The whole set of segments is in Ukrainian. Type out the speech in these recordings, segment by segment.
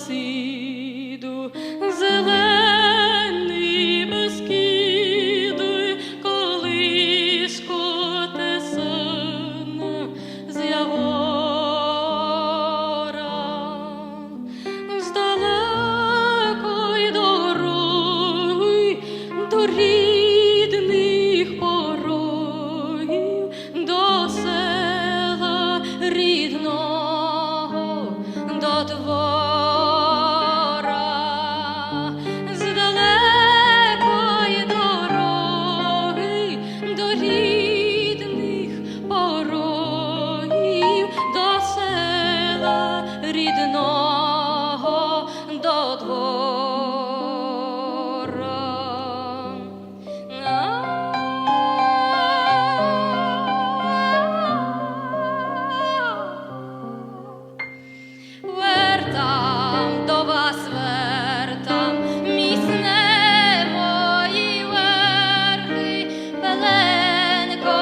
сіду, зелений безкіди, колиско тесана з явора, з далекої дороги до рідних порогів, до села рідного, до двора, з далекої дороги до рідних порогів, до села рідного, до двора. Вертам до вас, вертам, міцне мої верхи, пеленко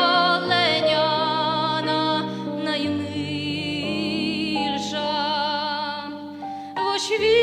леняна наймилша, в очві